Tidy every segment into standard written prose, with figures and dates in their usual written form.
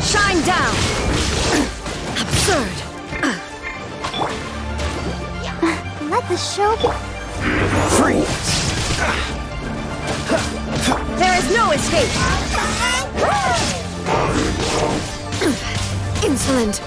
Shine down! Absurd! Let the show be. Freeze! There is no escape! Insolent!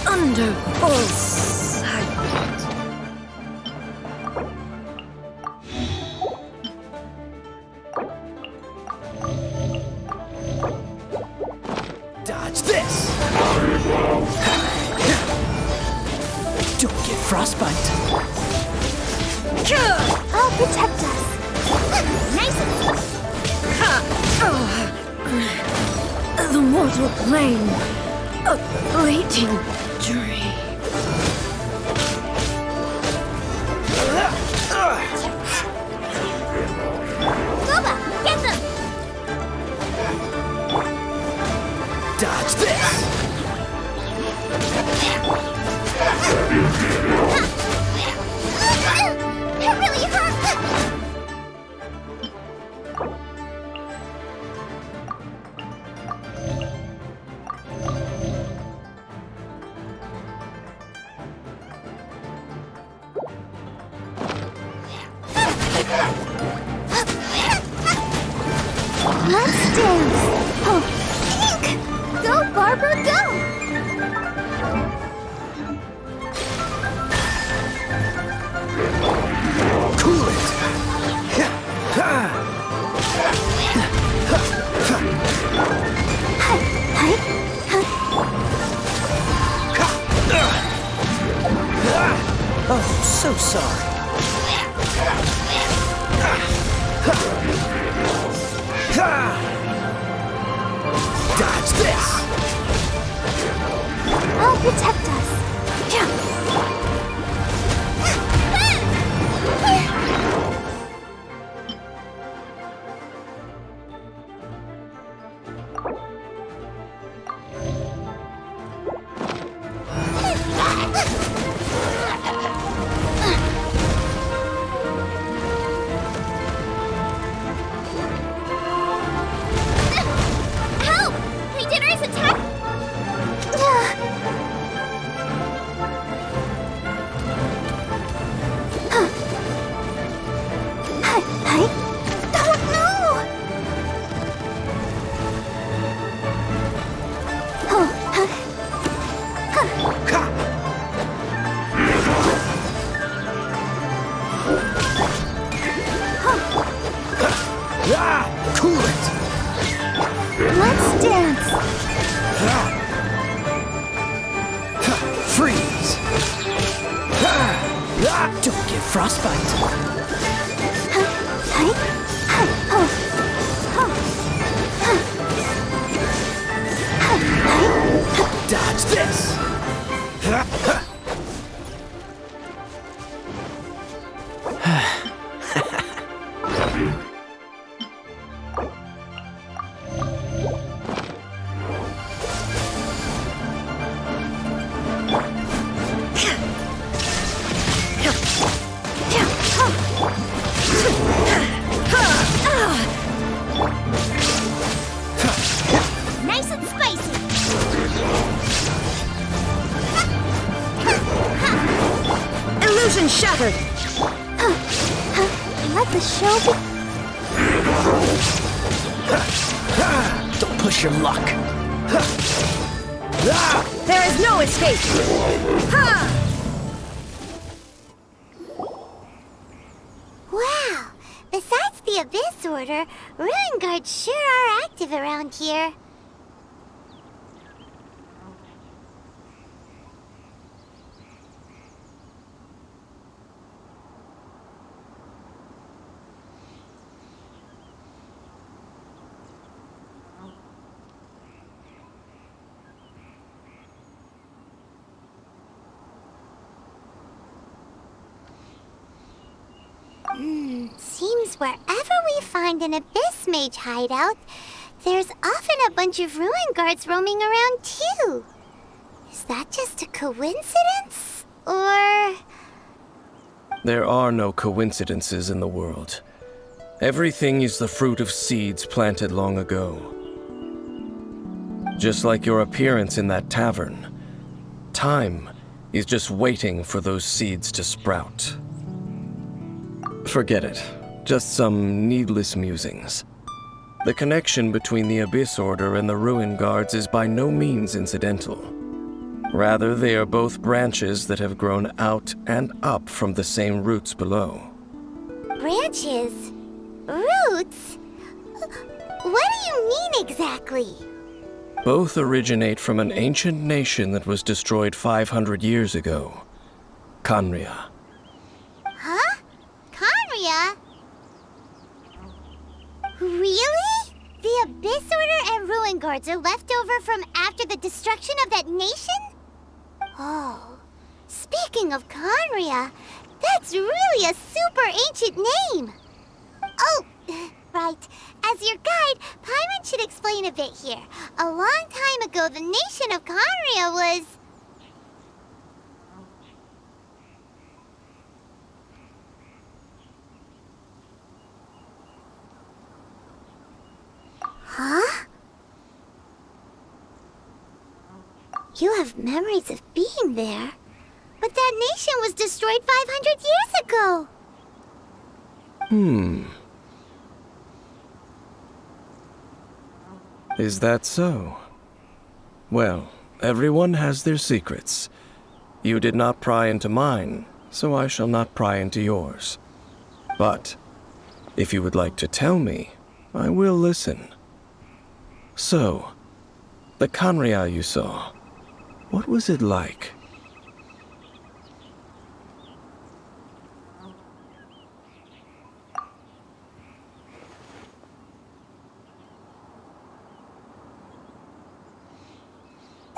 Under full sight. Dodge this! Don't get frostbite. I'll protect us. Nice and The mortal plane. A fleeting dream. Goba, get them! Dodge this! That really hurt! Let's dance! Oh, Ink! Go, Barbara, go! Cool it! Oh, so sorry. Dodge this! I'll protect us. Help! Legionnaires attack! Cool it! Let's dance! Freeze! Don't get frostbite! Dodge this! Nice and spicy! Illusion shattered! Let the show be. Don't push your luck. There is no escape! Ha! Wow! Besides the Abyss Order, Ruin Guards sure are active around here. Seems wherever we find an Abyss Mage hideout, there's often a bunch of Ruin Guards roaming around too. Is that just a coincidence? Or... There are no coincidences in the world. Everything is the fruit of seeds planted long ago. Just like your appearance in that tavern, time is just waiting for those seeds to sprout. Forget it. Just some needless musings. The connection between the Abyss Order and the Ruin Guards is by no means incidental. Rather, they are both branches that have grown out and up from the same roots below. branches? Roots? What do you mean exactly? Both originate from an ancient nation that was destroyed 500 years ago. Khaenri'ah. Huh? Khaenri'ah? Really? The Abyss Order and Ruin Guards are left over from after the destruction of that nation? Oh, speaking of Khaenri'ah, that's really a super ancient name. Oh, right. As your guide, Paimon should explain a bit here. A long time ago, the nation of Khaenri'ah was... Huh? You have memories of being there. But that nation was destroyed 500 years ago. Is that so? Well, everyone has their secrets. You did not pry into mine, so I shall not pry into yours. But, if you would like to tell me, I will listen. So, the Khaenri'ah you saw, what was it like?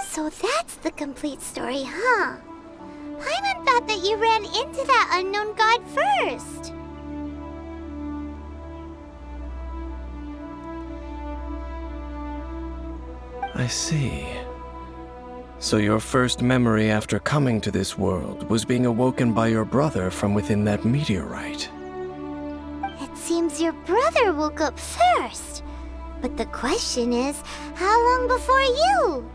So that's the complete story, huh? Paimon thought that you ran into that unknown god first. I see. So your first memory after coming to this world was being awoken by your brother from within that meteorite. It seems your brother woke up first. But the question is, how long before you?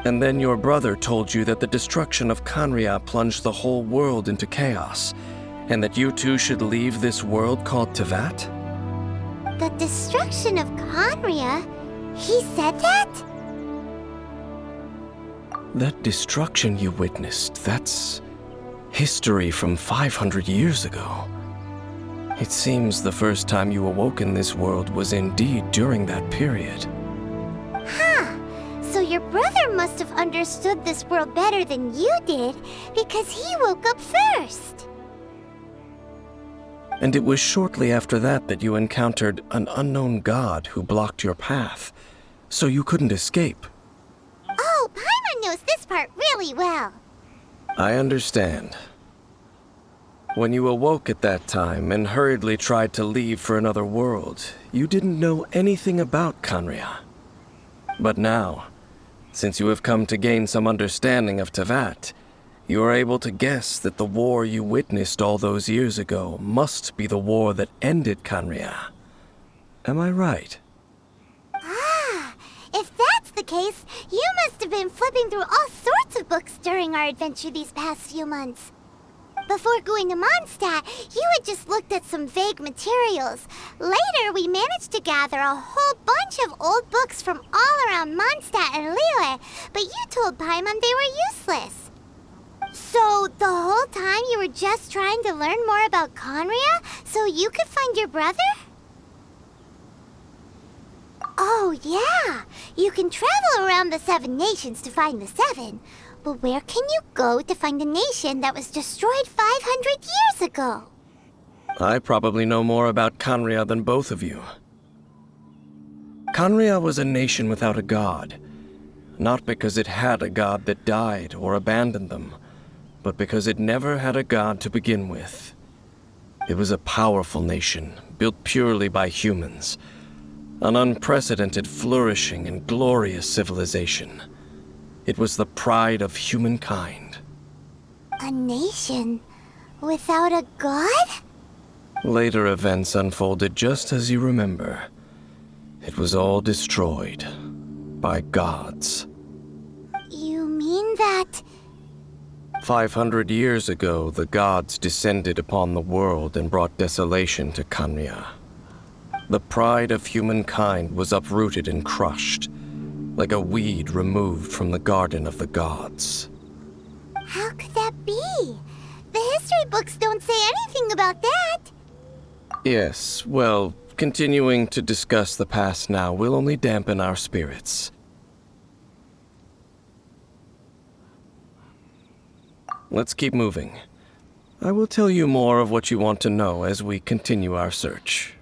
And then your brother told you that the destruction of Khaenri'ah plunged the whole world into chaos, and that you two should leave this world called Teyvat? The destruction of Khaenri'ah? He said that? That destruction you witnessed, that's history from 500 years ago. It seems the first time you awoke in this world was indeed during that period. Huh. So your brother must have understood this world better than you did, because he woke up first. And it was shortly after that that you encountered an unknown god who blocked your path, so you couldn't escape. Oh, Paimon knows this part really well. I understand. When you awoke at that time and hurriedly tried to leave for another world, you didn't know anything about Khaenri'ah. But now, since you have come to gain some understanding of Teyvat, you are able to guess that the war you witnessed all those years ago must be the war that ended Khaenri'ah. Am I right? Ah, if that's the case, you must have been flipping through all sorts of books during our adventure these past few months. Before going to Mondstadt, you had just looked at some vague materials. Later, we managed to gather a whole bunch of old books from all around Mondstadt and Liyue, but you told Paimon they were useless. So, the whole time you were just trying to learn more about Conria so you could find your brother? Oh, yeah. You can travel around the 7 nations to find the 7. But where can you go to find a nation that was destroyed 500 years ago? I probably know more about Conria than both of you. Conria was a nation without a god. Not because it had a god that died or abandoned them, but because it never had a god to begin with. It was a powerful nation, built purely by humans. An unprecedented, flourishing, and glorious civilization. It was the pride of humankind. A nation without a god? Later events unfolded just as you remember. It was all destroyed by gods. You mean that... 500 years ago, the gods descended upon the world and brought desolation to Conria. The pride of humankind was uprooted and crushed, like a weed removed from the garden of the gods. How could that be? The history books don't say anything about that. Yes, well, continuing to discuss the past now will only dampen our spirits. Let's keep moving. I will tell you more of what you want to know as we continue our search.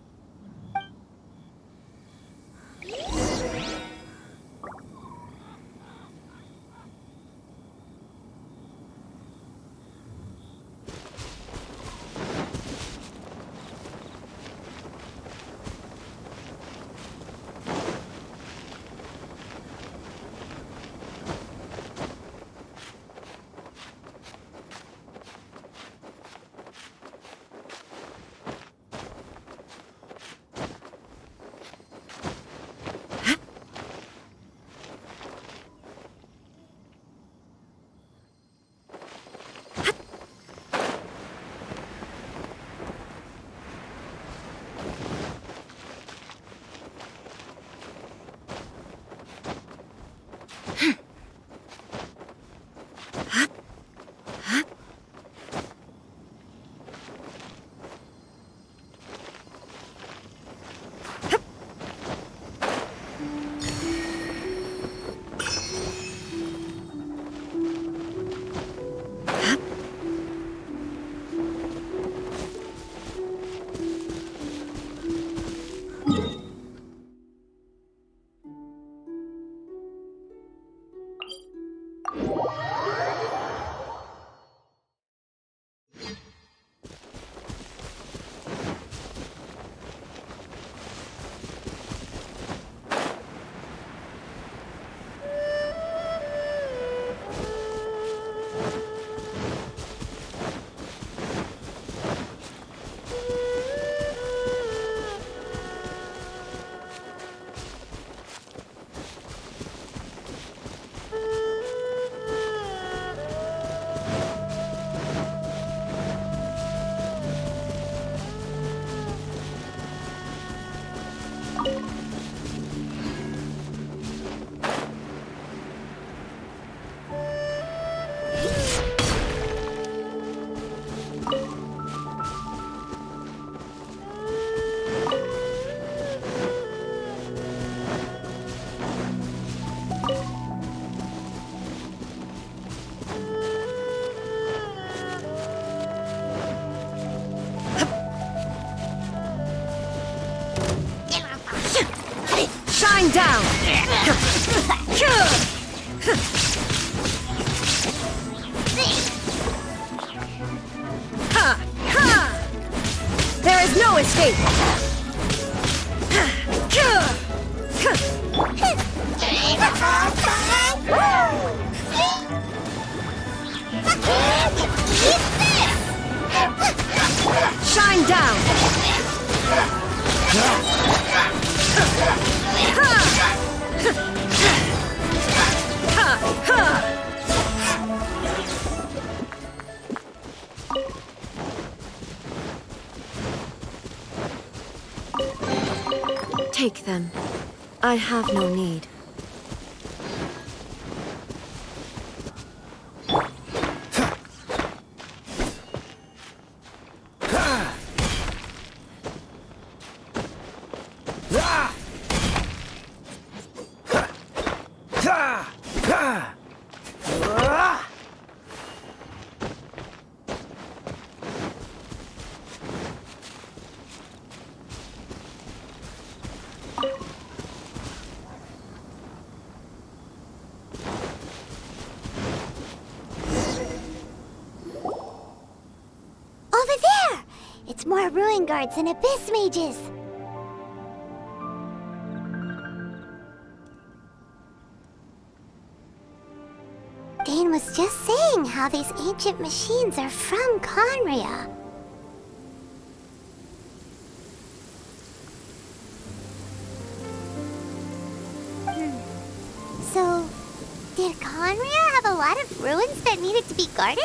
Shine down! There is no escape! Shine down! Take them. I have no need. Over there! It's more ruin guards and abyss mages. Dane was just saying how these ancient machines are from Conria. So, did Conria have a lot of ruins that needed to be guarded?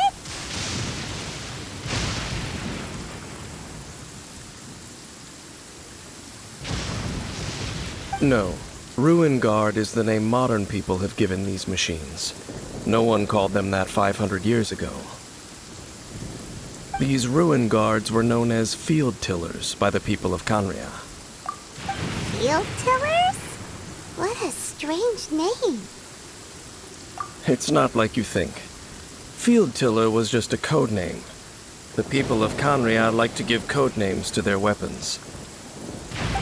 No. Ruin Guard is the name modern people have given these machines. No one called them that 500 years ago. These Ruin Guards were known as Field Tillers by the people of Conria. Field tillers? What a strange name. It's not like you think. Field Tiller was just a code name. The people of Conria like to give code names to their weapons.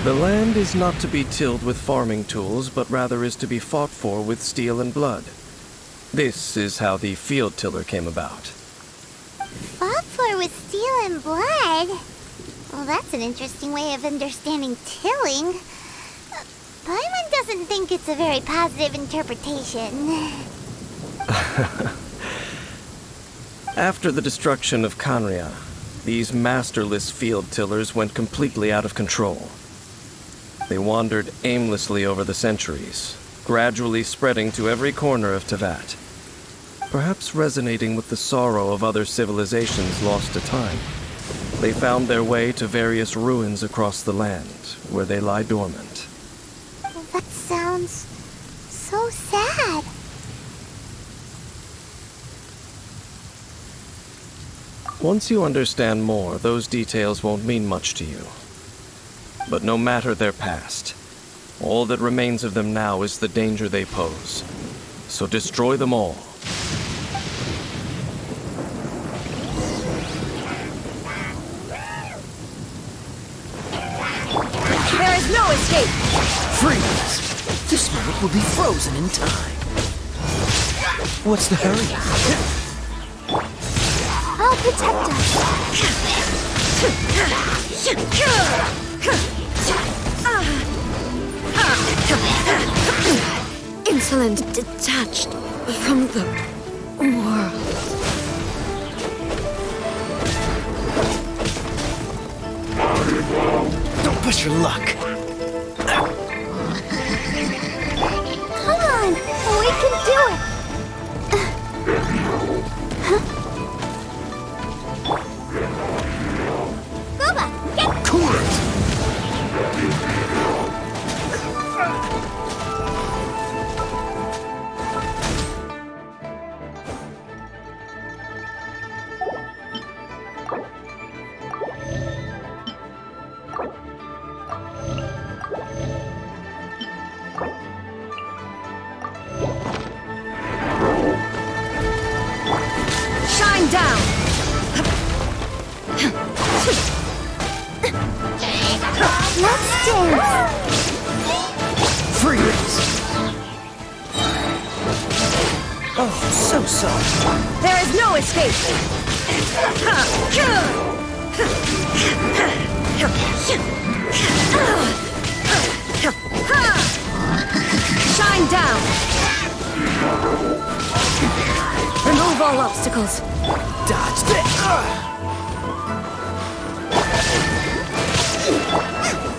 The land is not to be tilled with farming tools, but rather is to be fought for with steel and blood. This is how the Field Tiller came about. Fought for with steel and blood? Well, that's an interesting way of understanding tilling. Paimon doesn't think it's a very positive interpretation. After the destruction of Conria, these masterless field tillers went completely out of control. They wandered aimlessly over the centuries, gradually spreading to every corner of Teyvat. Perhaps resonating with the sorrow of other civilizations lost to time, they found their way to various ruins across the land, where they lie dormant. Well, that sounds so sad. Once you understand more, those details won't mean much to you. But no matter their past, all that remains of them now is the danger they pose. So destroy them all. There is no escape! Freeze! This world will be frozen in time. What's the hurry? I'll protect us. Insolent, detached from the world. Don't push your luck. Come on, we can do it. Booba, get Cool it! Shine down! Let's dance. Freeze! Oh, so soft. There is no escape! Shine down! Remove all obstacles. Dodge this!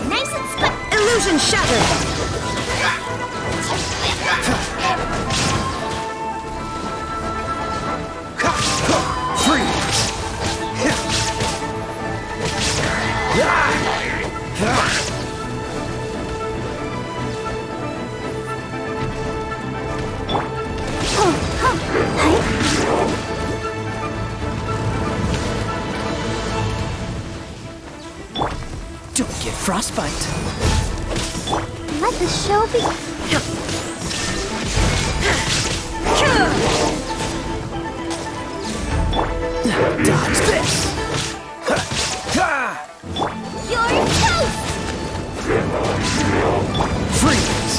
Nice and split. Illusion shattered! Freeze! get frostbite. Let the show be. Dodge this! You're toast! Freeze!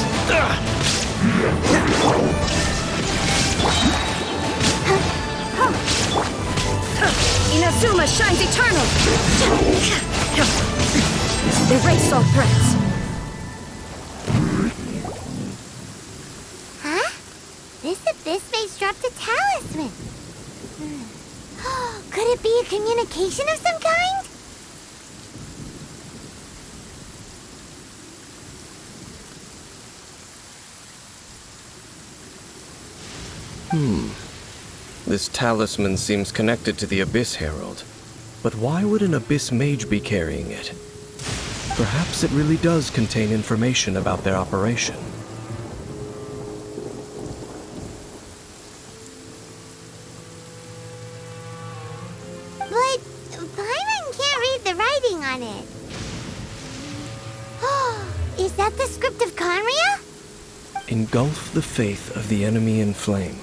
Inazuma shines eternal! Erase all threats. Huh? This abyss face dropped a talisman. Could it be a communication of some kind? This talisman seems connected to the Abyss Herald. But why would an Abyss Mage be carrying it? Perhaps it really does contain information about their operation. But Paimon can't read the writing on it. Is that the script of Conria? Engulf the faith of the enemy in flame,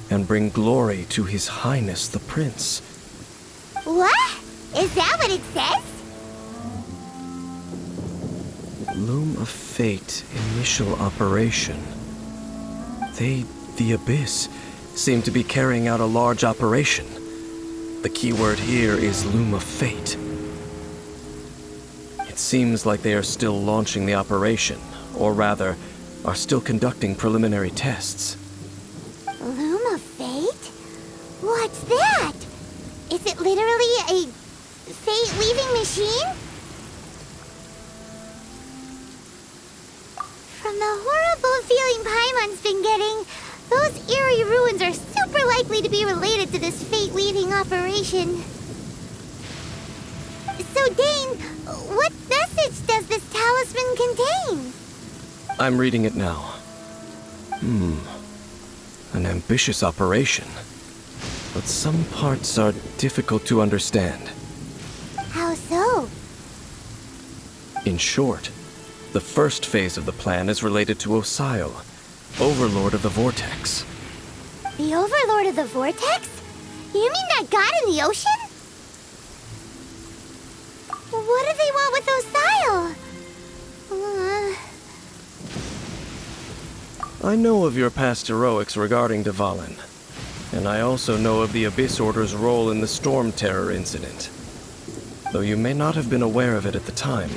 and bring glory to His Highness the Prince. What? Is that what it says? Loom of Fate initial operation. They, the Abyss, seem to be carrying out a large operation. The keyword here is Loom of Fate. It seems like they are still launching the operation, or rather, are still conducting preliminary tests. Loom of Fate? What's that? Is it literally a fate-weaving machine? From the horrible feeling Paimon's been getting, those eerie ruins are super likely to be related to this fate-weaving operation. So, Dane, what message does this talisman contain? I'm reading it now. An ambitious operation. But some parts are difficult to understand. How so? In short, the first phase of the plan is related to Osial, Overlord of the Vortex. The Overlord of the Vortex? You mean that god in the ocean? What do they want with Osial? I know of your past heroics regarding Dvalin, and I also know of the Abyss Order's role in the Storm Terror incident. Though you may not have been aware of it at the time,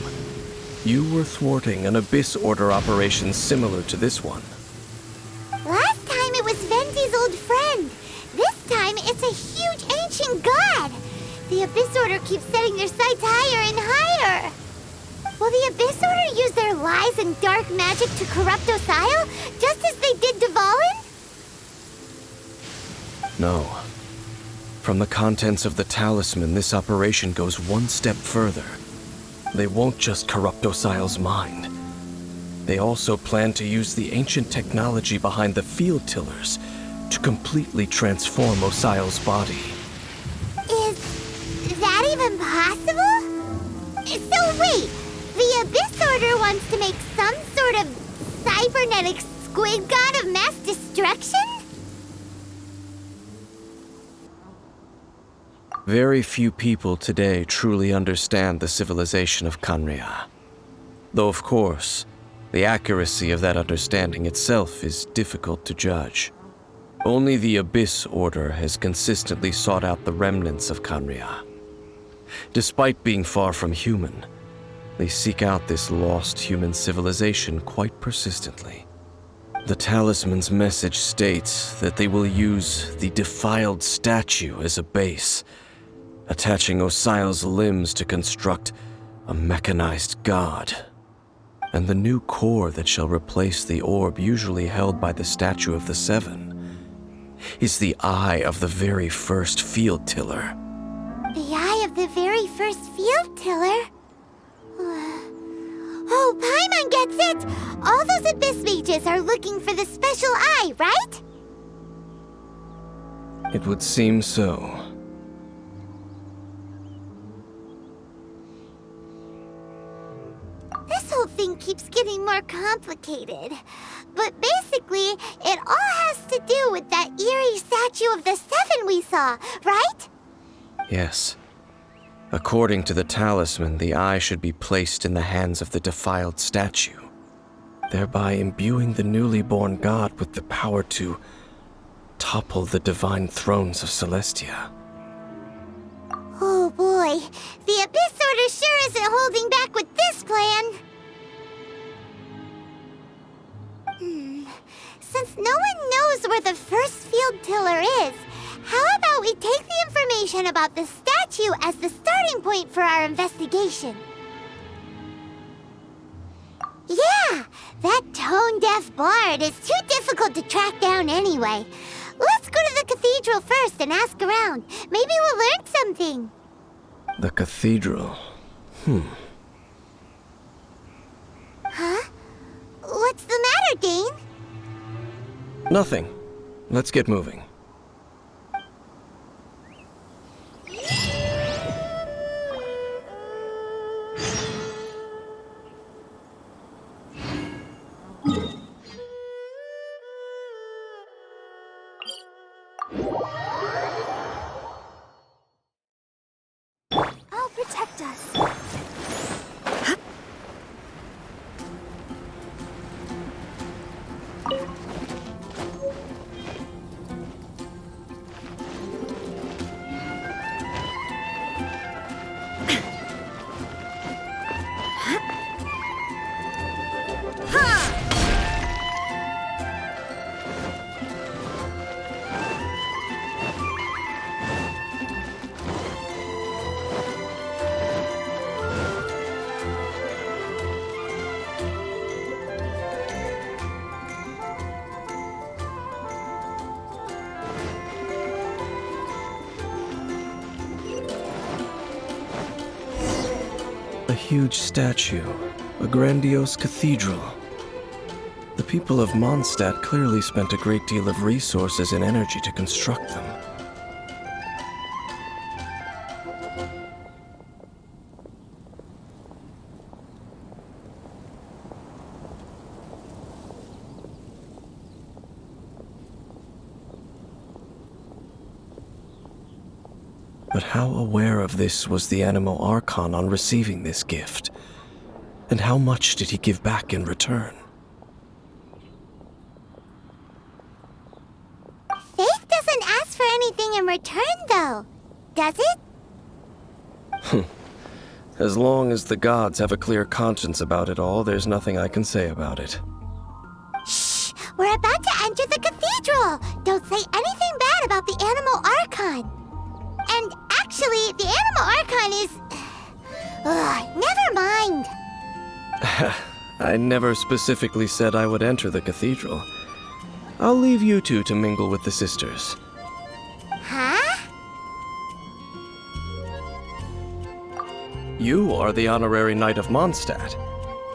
you were thwarting an Abyss Order operation similar to this one. Last time it was Venti's old friend. This time it's a huge ancient god. The Abyss Order keeps setting their sights higher and higher. Will the Abyss Order use their lies and dark magic to corrupt Osial, just as they did Dvalin? No. From the contents of the talisman, this operation goes one step further. They won't just corrupt Osial's mind. They also plan to use the ancient technology behind the field tillers to completely transform Osial's body. Is that even possible? So wait, the Abyss Order wants to make some sort of cybernetic squid god of mass destruction? Very few people today truly understand the civilization of Conria. Though, of course, the accuracy of that understanding itself is difficult to judge. Only the Abyss Order has consistently sought out the remnants of Conria. Despite being far from human, they seek out this lost human civilization quite persistently. The talisman's message states that they will use the defiled statue as a base, attaching Osial's limbs to construct a mechanized god. And the new core that shall replace the orb usually held by the Statue of the Seven is the eye of the very first field tiller. The eye of the very first field tiller? Oh, Paimon gets it! All those Abyss mages are looking for the special eye, right? It would seem so. thing keeps getting more complicated. But basically, it all has to do with that eerie statue of the Seven we saw, right? Yes. According to the talisman, the eye should be placed in the hands of the defiled statue, thereby imbuing the newly born god with the power to topple the divine thrones of Celestia. Oh boy, the Abyss Order sure isn't holding back with this plan. Since no one knows where the first field pillar is, how about we take the information about the statue as the starting point for our investigation? Yeah, that tone-deaf bard is too difficult to track down anyway. Let's go to the cathedral first and ask around. Maybe we'll learn something. The cathedral. Huh? What's the matter, Dane? Nothing. Let's get moving. I'll protect us. A huge statue, a grandiose cathedral. The people of Mondstadt clearly spent a great deal of resources and energy to construct them. But how aware of this was the Animo Archon on receiving this gift? And how much did he give back in return? Faith doesn't ask for anything in return, though. Does it? As long as the gods have a clear conscience about it all, there's nothing I can say about it. Shh! We're about to enter the cathedral! Don't say anything bad about the Animo Archon! And actually, the Animo Archon is... never mind. I never specifically said I would enter the cathedral. I'll leave you two to mingle with the sisters. Huh? You are the honorary knight of Mondstadt.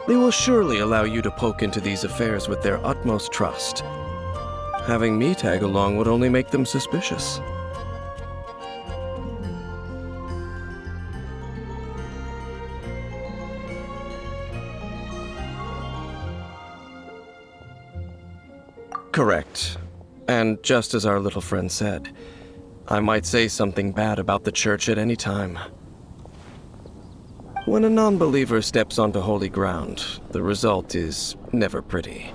They will surely allow you to poke into these affairs with their utmost trust. Having me tag along would only make them suspicious. Correct. And just as our little friend said, I might say something bad about the church at any time. When a non-believer steps onto holy ground, the result is never pretty.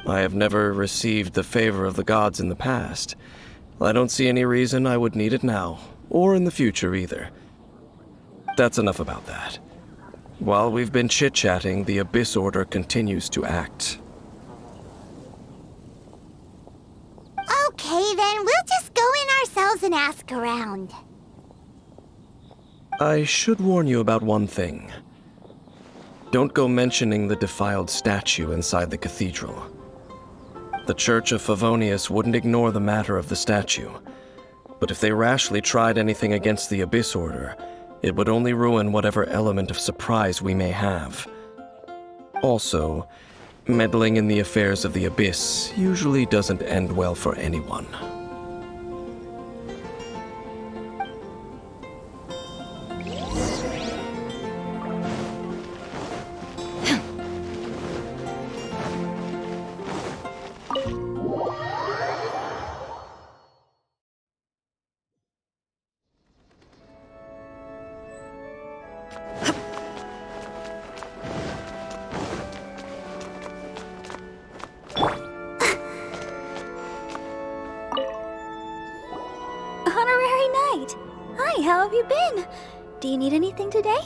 I have never received the favor of the gods in the past. I don't see any reason I would need it now, or in the future either. That's enough about that. While we've been chit-chatting, the Abyss Order continues to act. Okay, then we'll just go in ourselves and ask around. I should warn you about one thing. Don't go mentioning the defiled statue inside the cathedral. The Church of Favonius wouldn't ignore the matter of the statue, but if they rashly tried anything against the Abyss Order, it would only ruin whatever element of surprise we may have. Also, meddling in the affairs of the Abyss usually doesn't end well for anyone. right. Hi, how have you been? Do you need anything today?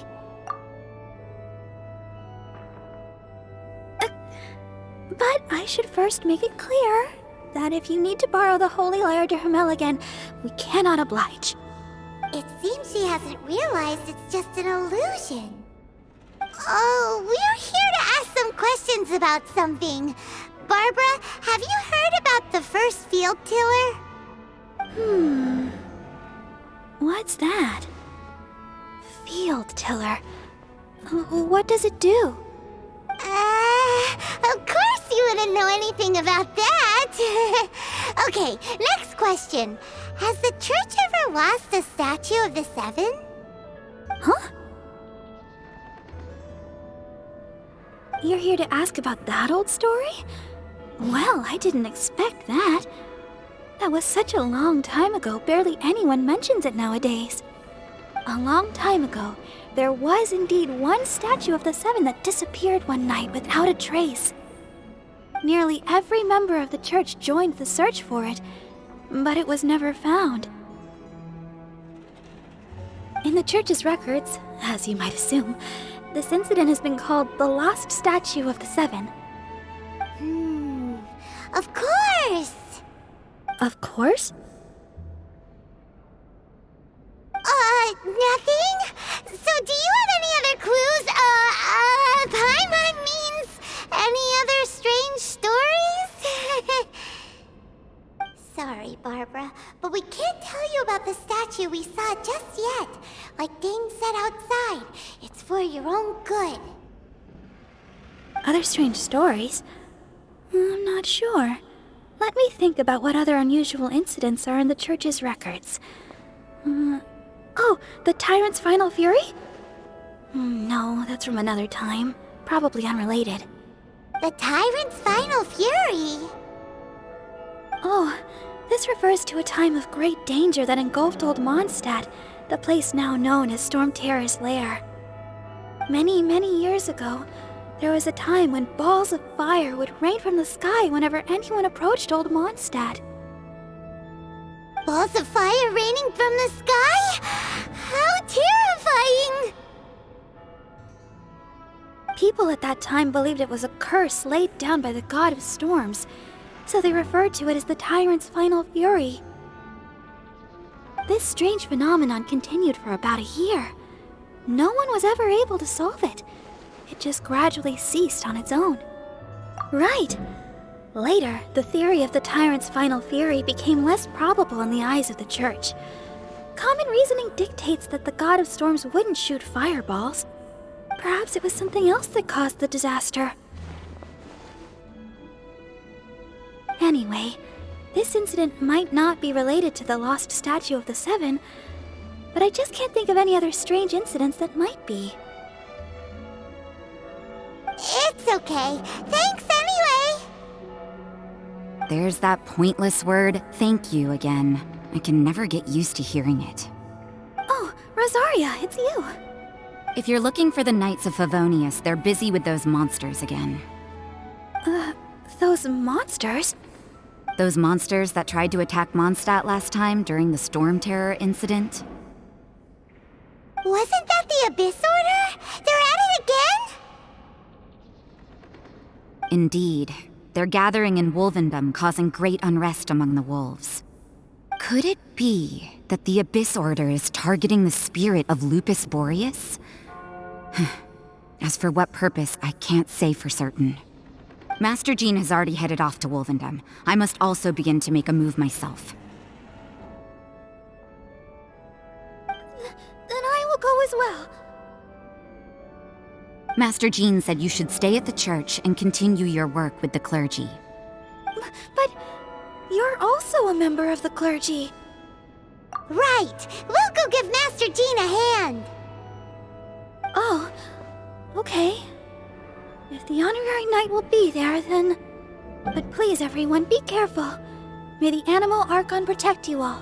But I should first make it clear that if you need to borrow the Holy Lyre de Hermel again, we cannot oblige. It seems she hasn't realized it's just an illusion. Oh, we're here to ask some questions about something. Barbara, have you heard about the first field tiller? What's that? Field tiller. What does it do? Of course you wouldn't know anything about that. Okay, next question. Has the church ever lost a statue of the Seven? Huh? You're here to ask about that old story? Well, I didn't expect that. That was such a long time ago, barely anyone mentions it nowadays. A long time ago, there was indeed one statue of the Seven that disappeared one night without a trace. Nearly every member of the church joined the search for it, but it was never found. In the church's records, as you might assume, this incident has been called the Lost Statue of the Seven. Of course! Of course? Nothing? So do you have any other clues? Paimon means any other strange stories? Sorry, Barbara, but we can't tell you about the statue we saw just yet. Like Dane said outside, it's for your own good. Other strange stories? I'm not sure. Let me think about what other unusual incidents are in the church's records. Oh, the Tyrant's Final Fury? No, that's from another time. Probably unrelated. The Tyrant's Final Fury? Oh, this refers to a time of great danger that engulfed Old Mondstadt, the place now known as Storm Terror's lair. Many, many years ago, there was a time when balls of fire would rain from the sky whenever anyone approached Old Mondstadt. Balls of fire raining from the sky? How terrifying! People at that time believed it was a curse laid down by the god of storms, so they referred to it as the Tyrant's Final Fury. This strange phenomenon continued for about a year. No one was ever able to solve it. It just gradually ceased on its own. Right! Later, the theory of the Tyrant's Final Fury became less probable in the eyes of the church. Common reasoning dictates that the god of storms wouldn't shoot fireballs. Perhaps it was something else that caused the disaster. Anyway, this incident might not be related to the lost statue of the Seven, but I just can't think of any other strange incidents that might be. It's okay. Thanks anyway! There's that pointless word, thank you, again. I can never get used to hearing it. Oh, Rosaria, it's you. If you're looking for the Knights of Favonius, they're busy with those monsters again. Those monsters? Those monsters that tried to attack Mondstadt last time during the Storm Terror incident? Wasn't that the Abyss Order? They're at it again? Indeed. They're gathering in Wolvendom, causing great unrest among the wolves. Could it be that the Abyss Order is targeting the spirit of Lupus Boreas? As for what purpose, I can't say for certain. Master Jean has already headed off to Wolvendom. I must also begin to make a move myself. Then I will go as well. Master Jean said you should stay at the church and continue your work with the clergy. But you're also a member of the clergy. Right! We'll go give Master Jean a hand! Oh, okay. If the honorary knight will be there, then... But please, everyone, be careful. May the Animal Archon protect you all.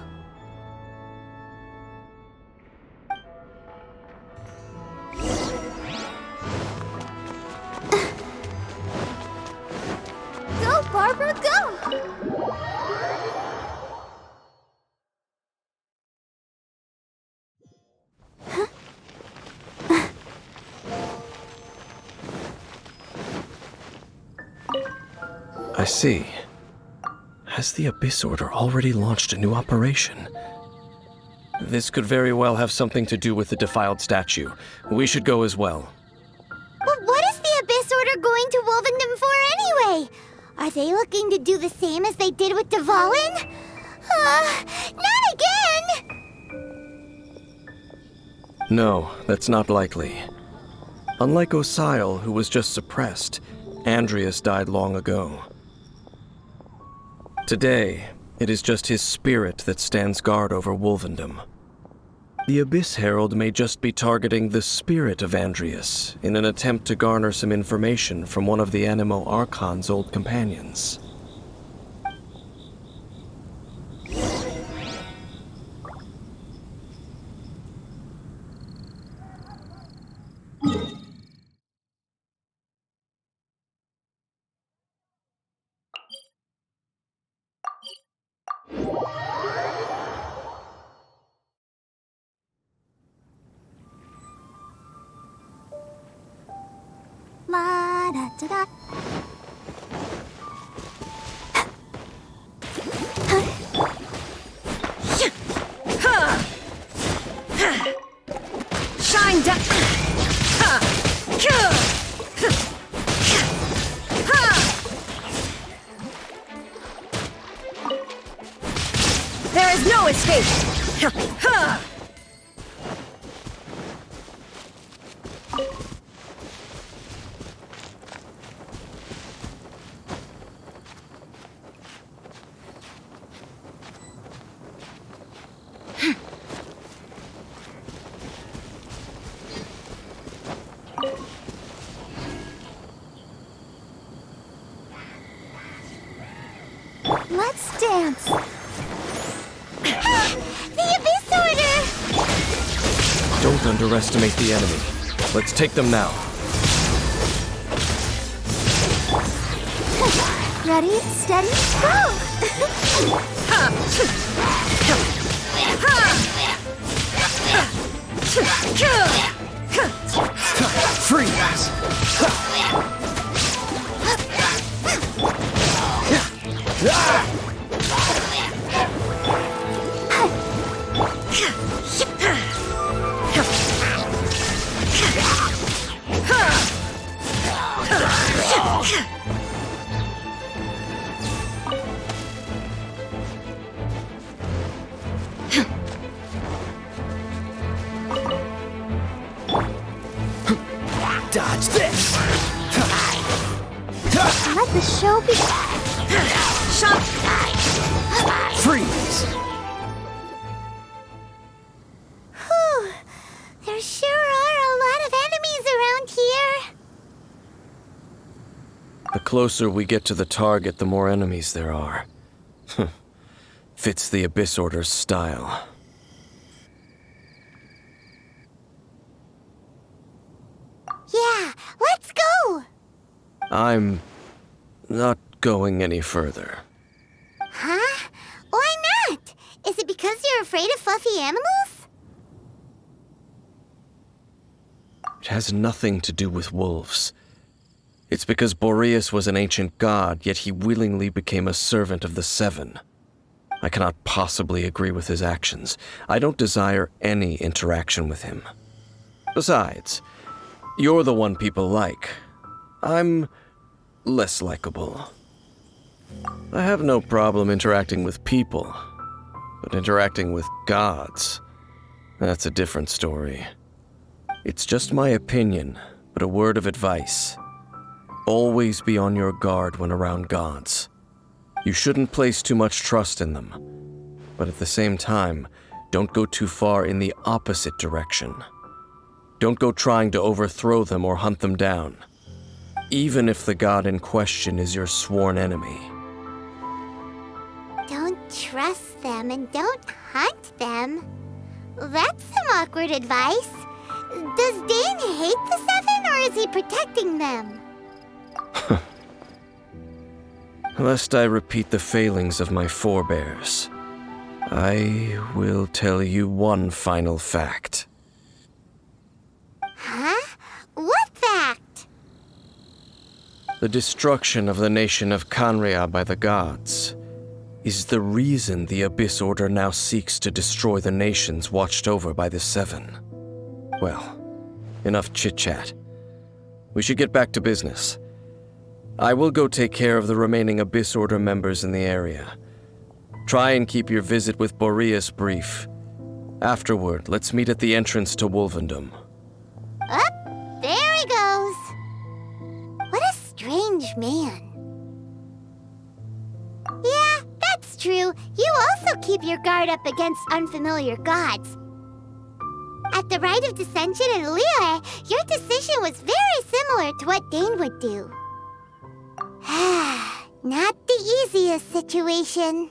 Go, Barbara, go! I see. Has the Abyss Order already launched a new operation? This could very well have something to do with the defiled statue. We should go as well. But what is the Abyss Order going to Wolvendom for anyway? Are they looking to do the same as they did with Dvalin? Not again! No, that's not likely. Unlike Osile, who was just suppressed, Andreas died long ago. Today, it is just his spirit that stands guard over Wolvendom. The Abyss Herald may just be targeting the spirit of Andreas in an attempt to garner some information from one of the Animo Archon's old companions. La da da da. Shine down! There is no escape! Let's dance. The Abyss Order! Don't underestimate the enemy. Let's take them now. Ready, steady, go! Freeze! Dodge this! Let the show be. Shot! Freeze! Whew. There sure are a lot of enemies around here. The closer we get to the target, the more enemies there are. Fits the Abyss Order's style. Yeah, let's go! I'm not going any further. Huh? Why not? Is it because you're afraid of fluffy animals? It has nothing to do with wolves. It's because Boreas was an ancient god, yet he willingly became a servant of the Seven. I cannot possibly agree with his actions. I don't desire any interaction with him. Besides, you're the one people like. I'm less likable. I have no problem interacting with people, but interacting with gods, that's a different story. It's just my opinion, but a word of advice. Always be on your guard when around gods. You shouldn't place too much trust in them, but at the same time, don't go too far in the opposite direction. Don't go trying to overthrow them or hunt them down, even if the god in question is your sworn enemy. Don't trust them and don't hunt them. That's some awkward advice. Does Dane hate the Seven, or is he protecting them? Lest I repeat the failings of my forebears, I will tell you one final fact. Huh? What fact? The destruction of the nation of Khaenri'ah by the gods is the reason the Abyss Order now seeks to destroy the nations watched over by the Seven. Well, enough chit-chat. We should get back to business. I will go take care of the remaining Abyss Order members in the area. Try and keep your visit with Boreas brief. Afterward, let's meet at the entrance to Wolvendom. Up, there he goes. What a strange man. Yeah, that's true. You also keep your guard up against unfamiliar gods. At the Rite of Dissension in Liyue, your decision was very similar to what Dane would do. Not the easiest situation.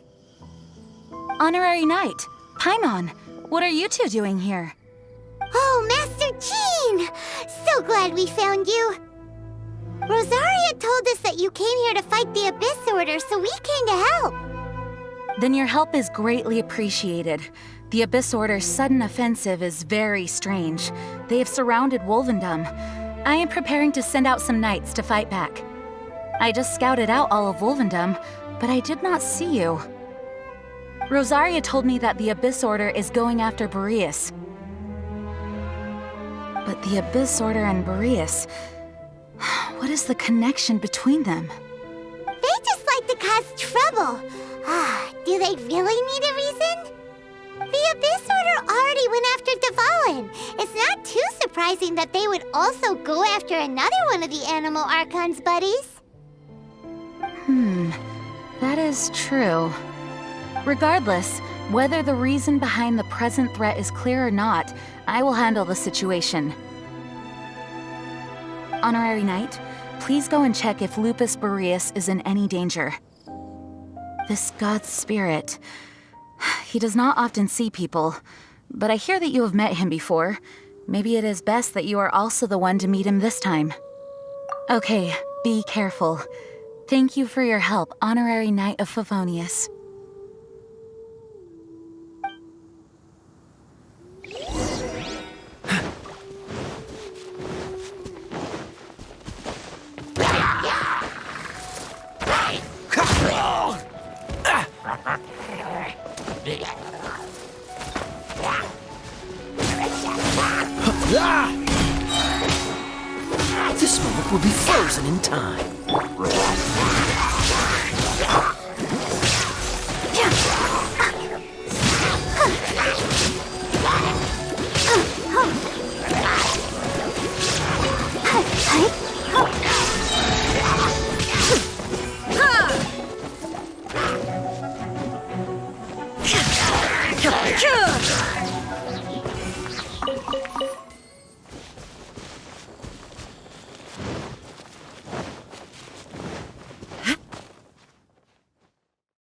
Honorary Knight, Paimon, what are you two doing here? Oh, Master Jean! So glad we found you. Rosaria told us that you came here to fight the Abyss Order, so we came to help. Then your help is greatly appreciated. The Abyss Order's sudden offensive is very strange. They have surrounded Wolvendom. I am preparing to send out some knights to fight back. I just scouted out all of Wolvendom, but I did not see you. Rosaria told me that the Abyss Order is going after Boreas. But the Abyss Order and Boreas... what is the connection between them? They just like to cause trouble. Do they really need a reason? The Abyss Order already went after Dvalin. It's not too surprising that they would also go after another one of the Animal Archon's buddies. That is true. Regardless, whether the reason behind the present threat is clear or not, I will handle the situation. Honorary Knight, please go and check if Lupus Boreas is in any danger. This god's spirit... he does not often see people, but I hear that you have met him before. Maybe it is best that you are also the one to meet him this time. Okay, be careful. Thank you for your help, Honorary Knight of Favonius. This moment will be frozen in time.